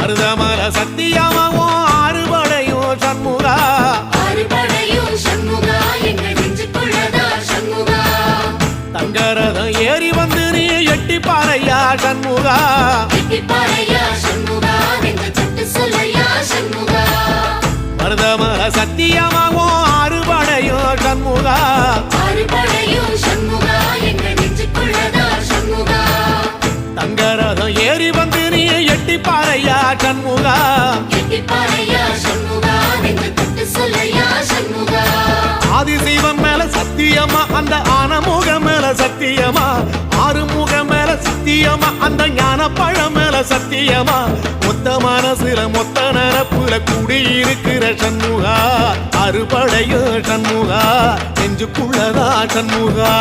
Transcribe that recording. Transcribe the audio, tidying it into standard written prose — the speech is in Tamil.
மருதமல சத்தியமாவும் ஆறுபடையும் சண்முகா தங்கரதம் ஏறி வந்து நீ எட்டி பாறையா சண்முகா மருதமல சத்தியமாவும் ஆறுபடையும் சண்முகா தங்கரதம் ஏறி வந்து நீ எட்டி பாறையா சண்முகா ஆதிசைவம் மேல சத்தியமா அந்த ஆனமுகம் மேல சத்தியமா ஆறுமுகம் மேல சத்தியமா அந்த ஞான பழம் மேல சத்தியமா மொத்த மனசுல மொத்த நரப்புல குடியிருக்கிற சண்முகா அறுபடையும் சண்முகா நெஞ்சுக்குள்ளதா சண்முகா